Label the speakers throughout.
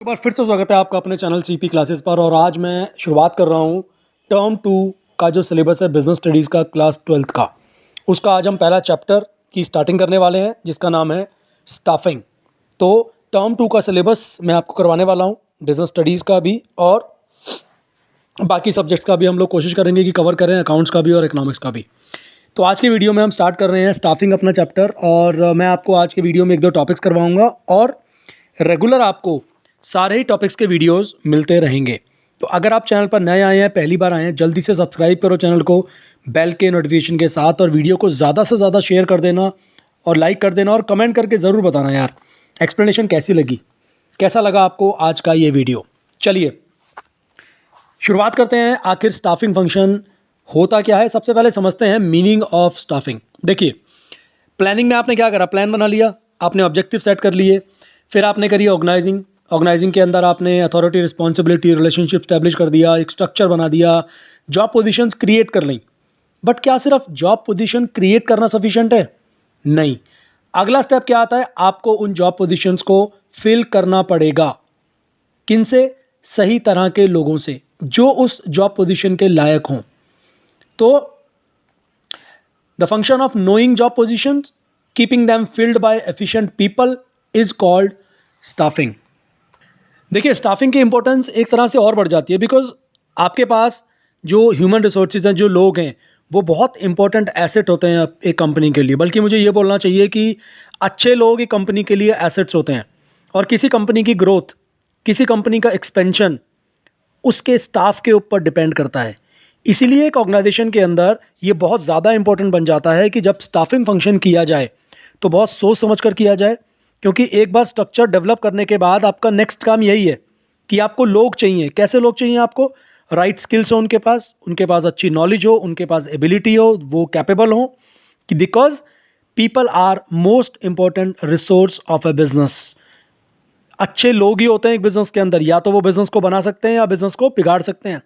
Speaker 1: एक बार फिर से स्वागत है आपका अपने चैनल सीपी क्लासेस पर। और आज मैं शुरुआत कर रहा हूँ टर्म 2 का जो सिलेबस है बिज़नेस स्टडीज़ का क्लास 12th का, उसका आज हम पहला चैप्टर की स्टार्टिंग करने वाले हैं जिसका नाम है स्टाफिंग। तो टर्म 2 का सिलेबस मैं आपको करवाने वाला हूँ, बिज़नेस स्टडीज़ का भी और बाकी सब्जेक्ट्स का भी हम लोग कोशिश करेंगे कि कवर करें, अकाउंट्स का भी और इकोनॉमिक्स का भी। तो आज के वीडियो में हम स्टार्ट कर रहे हैं स्टाफिंग अपना चैप्टर, और मैं आपको आज के वीडियो में 1-2 टॉपिक्स करवाऊँगा और रेगुलर आपको सारे ही टॉपिक्स के वीडियोस मिलते रहेंगे। तो अगर आप चैनल पर नए आए हैं, पहली बार आए हैं, जल्दी से सब्सक्राइब करो चैनल को बेल के नोटिफिकेशन के साथ, और वीडियो को ज़्यादा से ज़्यादा शेयर कर देना और लाइक कर देना और कमेंट करके ज़रूर बताना यार एक्सप्लेनेशन कैसी लगी, कैसा लगा आपको आज का ये वीडियो। चलिए शुरुआत करते हैं। आखिर स्टाफिंग फंक्शन होता क्या है, सबसे पहले समझते हैं मीनिंग ऑफ स्टाफिंग। देखिए, प्लानिंग में आपने क्या करा, प्लान बना लिया, आपने ऑब्जेक्टिव सेट कर लिए, फिर आपने करी ऑर्गेनाइजिंग के अंदर आपने अथॉरिटी, रिस्पॉन्सिबिलिटी, रिलेशनशिप स्टैब्लिश कर दिया, एक स्ट्रक्चर बना दिया, जॉब पोजीशंस क्रिएट कर ली। बट क्या सिर्फ जॉब पोजीशन क्रिएट करना सफिशिएंट है? नहीं। अगला स्टेप क्या आता है, आपको उन जॉब पोजीशंस को फिल करना पड़ेगा। किनसे? सही तरह के लोगों से जो उस जॉब पोजीशन के लायक हों। तो the function of knowing job positions, keeping them filled by efficient people is called staffing. देखिए, स्टाफिंग की इंपॉर्टेंस एक तरह से और बढ़ जाती है, बिकॉज आपके पास जो ह्यूमन रिसोर्सेज हैं, जो लोग हैं, वो बहुत इंपॉर्टेंट एसेट होते हैं एक कंपनी के लिए। बल्कि मुझे ये बोलना चाहिए कि अच्छे लोग एक कंपनी के लिए एसेट्स होते हैं, और किसी कंपनी की ग्रोथ, किसी कंपनी का एक्सपेंशन उसके स्टाफ के ऊपर डिपेंड करता है। इसीलिए एक ऑर्गेनाइजेशन के अंदर ये बहुत ज़्यादा इंपॉर्टेंट बन जाता है कि जब स्टाफिंग फंक्शन किया जाए तो बहुत सोच समझ कर किया जाए, क्योंकि एक बार स्ट्रक्चर डेवलप करने के बाद आपका नेक्स्ट काम यही है कि आपको लोग चाहिए। कैसे लोग चाहिए आपको? राइट स्किल्स हो उनके पास अच्छी नॉलेज हो, उनके पास एबिलिटी हो, वो कैपेबल हो, कि because people are most important resource of a business. अच्छे लोग ही होते हैं एक बिजनेस के अंदर, या तो वो बिजनेस को बना सकते हैं या बिजनेस को बिगाड़ सकते हैं।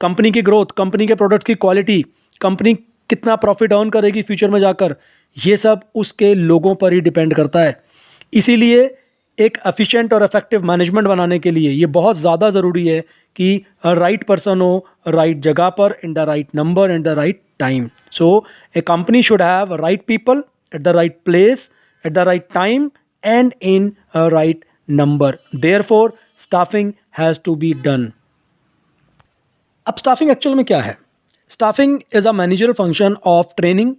Speaker 1: कंपनी की ग्रोथ, कंपनी के प्रोडक्ट्स की क्वालिटी, कंपनी कितना प्रॉफिट अर्न करेगी फ्यूचर में जाकर, ये सब उसके लोगों पर ही डिपेंड करता है। इसीलिए एक एफिशिएंट और इफेक्टिव मैनेजमेंट बनाने के लिए ये बहुत ज़्यादा ज़रूरी है कि राइट पर्सन हो राइट जगह पर, in the right number, in the right time. So a company should have right people at the right place, at the right time and in right number. Therefore staffing has to be done. अब staffing actual में क्या है? Staffing is a managerial function of training,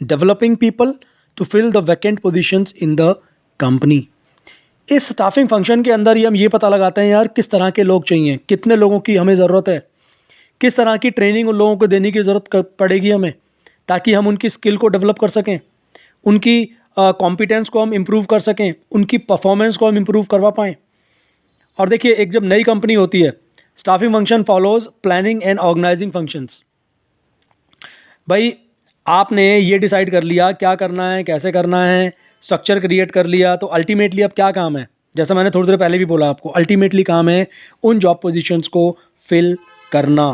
Speaker 1: developing people to fill the vacant positions in the company. इस staffing function के अंदर ही हम ये पता लगाते हैं यार किस तरह के लोग चाहिए, कितने लोगों की हमें ज़रूरत है, किस तरह की ट्रेनिंग उन लोगों को देने की ज़रूरत पड़ेगी हमें, ताकि हम उनकी स्किल को डेवलप कर सकें, उनकी कॉम्पिटेंस को हम इम्प्रूव कर सकें, उनकी परफॉर्मेंस को हम इम्प्रूव करवा पाएँ। और देखिए, एक जब नई कंपनी होती है, staffing function follows planning and organising functions. भाई, आपने ये डिसाइड कर लिया क्या करना है, कैसे करना है, स्ट्रक्चर क्रिएट कर लिया, तो अल्टीमेटली अब क्या काम है? जैसा मैंने थोड़ी देर पहले भी बोला आपको, अल्टीमेटली काम है उन जॉब पोजीशंस को फिल करना।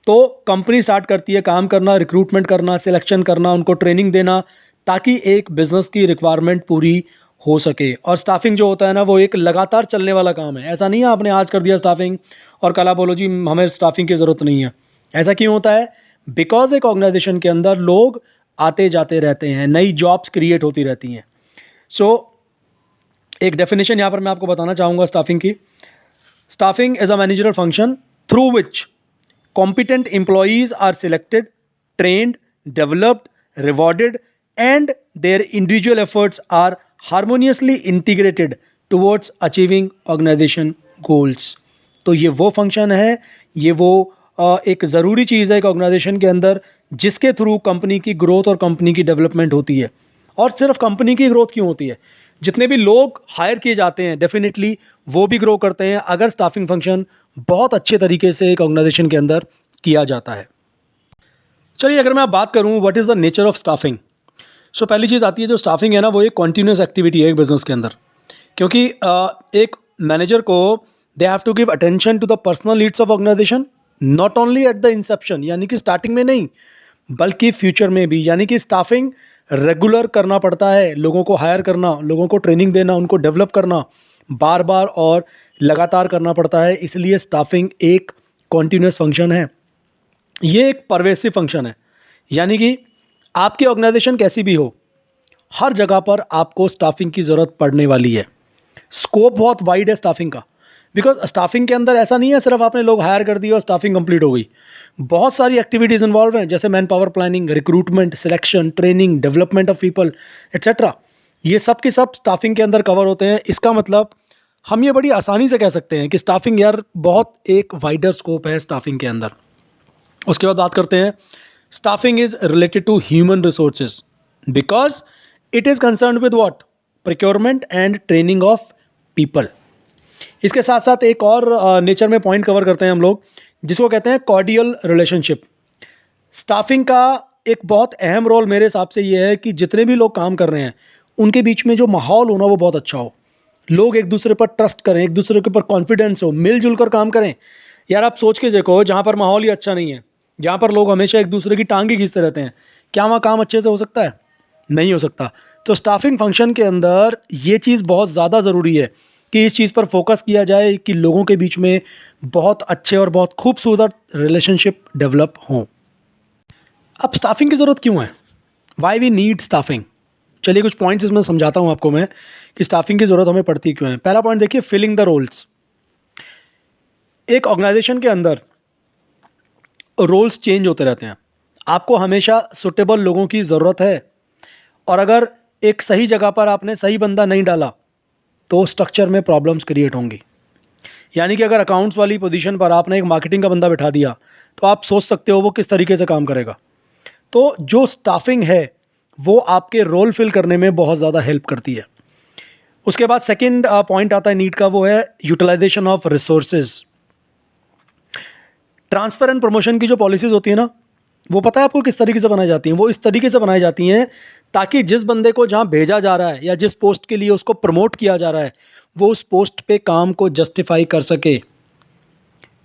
Speaker 1: तो कंपनी स्टार्ट करती है काम करना, रिक्रूटमेंट करना, सिलेक्शन करना, उनको ट्रेनिंग देना, ताकि एक बिज़नेस की रिक्वायरमेंट पूरी हो सके। और स्टाफिंग जो होता है ना, वो एक लगातार चलने वाला काम है। ऐसा नहीं है आपने आज कर दिया स्टाफिंग और कल आप बोलो जी हमें स्टाफिंग की ज़रूरत नहीं है। ऐसा क्यों होता है? बिकॉज एक ऑर्गेनाइजेशन के अंदर लोग आते जाते रहते हैं, नई जॉब्स क्रिएट होती रहती हैं। सो एक डेफिनेशन यहाँ पर मैं आपको बताना चाहूँगा स्टाफिंग की। Staffing is a managerial function through which competent employees are selected, trained, developed, rewarded, and their individual efforts are harmoniously integrated towards achieving organization goals। तो ये वो फंक्शन है, ये वो एक ज़रूरी चीज़ है एक ऑर्गेनाइजेशन के अंदर, जिसके थ्रू कंपनी की ग्रोथ और कंपनी की डेवलपमेंट होती है। और सिर्फ कंपनी की ग्रोथ क्यों होती है? जितने भी लोग हायर किए जाते हैं डेफिनेटली वो भी ग्रो करते हैं, अगर स्टाफिंग फंक्शन बहुत अच्छे तरीके से एक ऑर्गेनाइजेशन के अंदर किया जाता है। चलिए, अगर मैं बात करूं what is the nature of staffing, so पहली चीज़ आती है जो स्टाफिंग है ना, वो एक कॉन्टीन्यूस एक्टिविटी है एक बिजनेस के अंदर। क्योंकि एक मैनेजर को they have to give attention to the personal needs of organisation, not only at the inception, यानी कि स्टार्टिंग में नहीं, बल्कि फ्यूचर में भी। यानी कि स्टाफिंग रेगुलर करना पड़ता है, लोगों को हायर करना, लोगों को ट्रेनिंग देना, उनको डेवलप करना बार बार और लगातार करना पड़ता है, इसलिए स्टाफिंग एक कॉन्टीन्यूस फंक्शन है, ये एक परवेसिव फंक्शन है। यानी कि आपकी ऑर्गेनाइजेशन कैसी भी हो, हर जगह पर आपको स्टाफिंग की ज़रूरत पड़ने वाली है। स्कोप बहुत वाइड है स्टाफिंग का, बिकॉज स्टाफिंग के अंदर ऐसा नहीं है सिर्फ आपने लोग हायर कर दिए और स्टाफिंग कंप्लीट हो गई। बहुत सारी एक्टिविटीज़ इन्वॉल्व हैं, जैसे man power planning, recruitment, selection, training, development of people etcetera. ये सब के सब स्टाफिंग के अंदर कवर होते हैं। इसका मतलब हम ये बड़ी आसानी से कह सकते हैं कि स्टाफिंग यार बहुत एक वाइडर स्कोप है स्टाफिंग के अंदर। उसके बाद बात करते हैं, staffing is related to human resources because it is concern with what, procurement and training of people. इसके साथ साथ एक और नेचर में पॉइंट कवर करते हैं हम लोग, जिसको कहते हैं कॉर्डियल रिलेशनशिप। स्टाफिंग का एक बहुत अहम रोल मेरे हिसाब से ये है कि जितने भी लोग काम कर रहे हैं उनके बीच में जो माहौल होना वो बहुत अच्छा हो, लोग एक दूसरे पर ट्रस्ट करें, एक दूसरे के ऊपर कॉन्फिडेंस हो, मिलजुल कर काम करें। यार आप सोच के देखो, जहाँ पर माहौल ही अच्छा नहीं है, जहाँ पर लोग हमेशा एक दूसरे की टांग ही खींचते रहते हैं, क्या वहाँ काम अच्छे से हो सकता है? नहीं हो सकता। तो स्टाफिंग फंक्शन के अंदर ये चीज़ बहुत ज़्यादा ज़रूरी है कि इस चीज़ पर फोकस किया जाए कि लोगों के बीच में बहुत अच्छे और बहुत खूबसूरत रिलेशनशिप डेवलप हों। अब स्टाफिंग की ज़रूरत क्यों है? Why we need staffing. चलिए कुछ पॉइंट्स इसमें समझाता हूँ आपको मैं कि स्टाफिंग की ज़रूरत हमें पड़ती क्यों है। पहला पॉइंट देखिए, फिलिंग द रोल्स। एक ऑर्गेनाइजेशन के अंदर रोल्स चेंज होते रहते हैं, आपको हमेशा सुटेबल लोगों की ज़रूरत है, और अगर एक सही जगह पर आपने सही बंदा नहीं डाला तो स्ट्रक्चर में प्रॉब्लम्स क्रिएट होंगी। यानी कि अगर अकाउंट्स वाली पोजीशन पर आपने एक मार्केटिंग का बंदा बिठा दिया तो आप सोच सकते हो वो किस तरीके से काम करेगा। तो जो स्टाफिंग है वो आपके रोल फिल करने में बहुत ज़्यादा हेल्प करती है। उसके बाद सेकंड पॉइंट आता है नीड का, वो है utilisation of resources. Transfer and promotion की जो पॉलिसीज़ होती है ना, वो पता है आपको किस तरीके से बनाई जाती हैं? वो इस तरीके से बनाई जाती हैं ताकि जिस बंदे को जहाँ भेजा जा रहा है या जिस पोस्ट के लिए उसको प्रमोट किया जा रहा है वो उस पोस्ट पे काम को जस्टिफाई कर सके,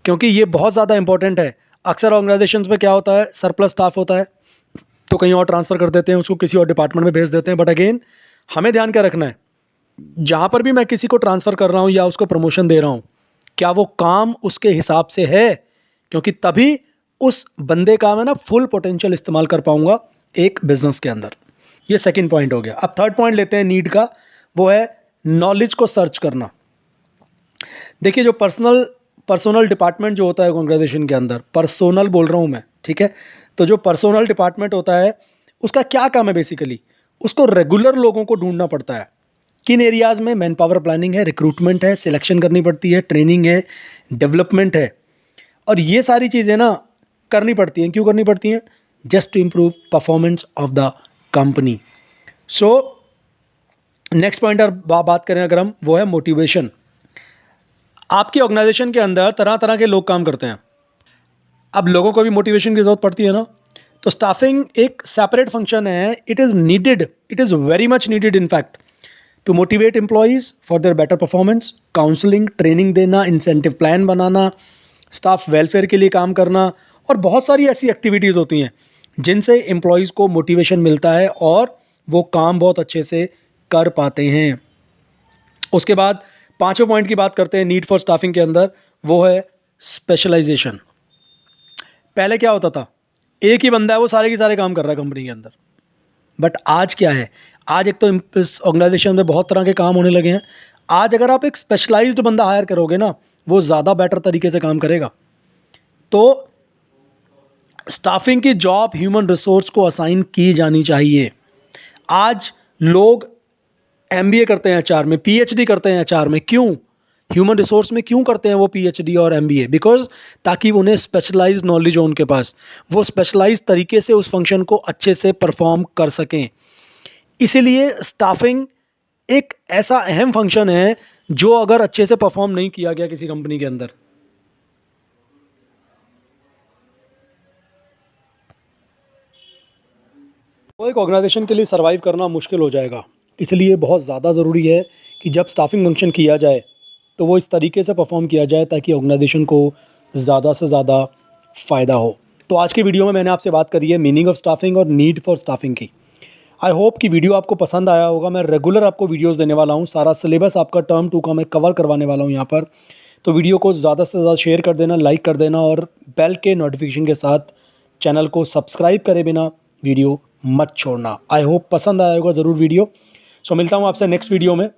Speaker 1: क्योंकि ये बहुत ज़्यादा इंपॉर्टेंट है। अक्सर ऑर्गेनाइजेशंस में क्या होता है, सरप्लस स्टाफ होता है तो कहीं और ट्रांसफ़र कर देते हैं, उसको किसी और डिपार्टमेंट में भेज देते हैं। बट अगेन हमें ध्यान क्या रखना है, जहाँ पर भी मैं किसी को ट्रांसफ़र कर रहा हूँ या उसको प्रमोशन दे रहा हूँ, क्या वो काम उसके हिसाब से है, क्योंकि तभी उस बंदे का मैं ना फुल पोटेंशियल इस्तेमाल कर पाऊँगा एक बिज़नेस के अंदर। ये सेकंड पॉइंट हो गया। अब थर्ड पॉइंट लेते हैं नीड का, वो है नॉलेज को सर्च करना। देखिए जो पर्सोनल डिपार्टमेंट जो होता है ऑर्गेनाइजेशन के अंदर, पर्सोनल बोल रहा हूँ मैं, ठीक है, तो जो पर्सोनल डिपार्टमेंट होता है उसका क्या काम है? बेसिकली उसको रेगुलर लोगों को ढूंढना पड़ता है। किन एरियाज़ में? मैन पावर प्लानिंग है, रिक्रूटमेंट है, सिलेक्शन करनी पड़ती है, ट्रेनिंग है, डेवलपमेंट है, और ये सारी चीज़ें ना करनी पड़ती हैं। क्यों करनी पड़ती हैं? Just to improve performance of the company. So next point और बात करें अगर हम, वो है मोटिवेशन। आपकी ऑर्गेनाइजेशन के अंदर तरह तरह के लोग काम करते हैं, अब लोगों को भी मोटिवेशन की ज़रूरत पड़ती है ना, तो स्टाफिंग एक सेपरेट फंक्शन है। It is needed, it is very much needed in fact to motivate employees for their better performance. Counselling, training देना, इंसेंटिव प्लान बनाना, स्टाफ वेलफेयर के लिए काम करना, और बहुत सारी ऐसी एक्टिविटीज़ होती हैं जिनसे एम्प्लॉयज़ को मोटिवेशन मिलता है और वो काम बहुत अच्छे से कर पाते हैं। उसके बाद पांचवें पॉइंट की बात करते हैं नीड फॉर स्टाफिंग के अंदर, वो है स्पेशलाइजेशन। पहले क्या होता था, एक ही बंदा है वो सारे के सारे काम कर रहा है कंपनी के अंदर, बट आज क्या है, आज एक तो इस ऑर्गेनाइजेशन में बहुत तरह के काम होने लगे हैं। आज अगर आप एक स्पेशलाइज्ड बंदा हायर करोगे ना, वो ज़्यादा बेटर तरीके से काम करेगा। तो स्टाफिंग की जॉब ह्यूमन रिसोर्स को असाइन की जानी चाहिए। आज लोग एमबीए करते हैं एचआर में, पीएचडी करते हैं एचआर में, क्यों? ह्यूमन रिसोर्स में क्यों करते हैं वो पीएचडी और एमबीए? बिकॉज ताकि उन्हें स्पेशलाइज्ड नॉलेज हो उनके पास, वो स्पेशलाइज्ड तरीके से उस फंक्शन को अच्छे से परफॉर्म कर सकें। इसीलिए स्टाफिंग एक ऐसा अहम फंक्शन है जो अगर अच्छे से परफॉर्म नहीं किया गया किसी कंपनी के अंदर, तो एक ऑर्गेनाइजेशन के लिए सर्वाइव करना मुश्किल हो जाएगा। इसलिए बहुत ज़्यादा ज़रूरी है कि जब स्टाफिंग फंक्शन किया जाए तो वो इस तरीके से परफॉर्म किया जाए ताकि ऑर्गेनाइजेशन को ज़्यादा से ज़्यादा फ़ायदा हो। तो आज की वीडियो में मैंने आपसे बात करी है मीनिंग ऑफ स्टाफिंग और नीड फॉर स्टाफिंग की। आई होप कि वीडियो आपको पसंद आया होगा। मैं रेगुलर आपको वीडियोस देने वाला हूँ, सारा सिलेबस आपका टर्म 2 का मैं कवर करवाने वाला हूँ यहाँ पर। तो वीडियो को ज़्यादा से ज़्यादा शेयर कर देना, लाइक कर देना और बेल के नोटिफिकेशन के साथ चैनल को सब्सक्राइब करे बिना वीडियो मत छोड़ना। आई होप पसंद आया होगा ज़रूर वीडियो। सो मिलता हूँ आपसे नेक्स्ट वीडियो में।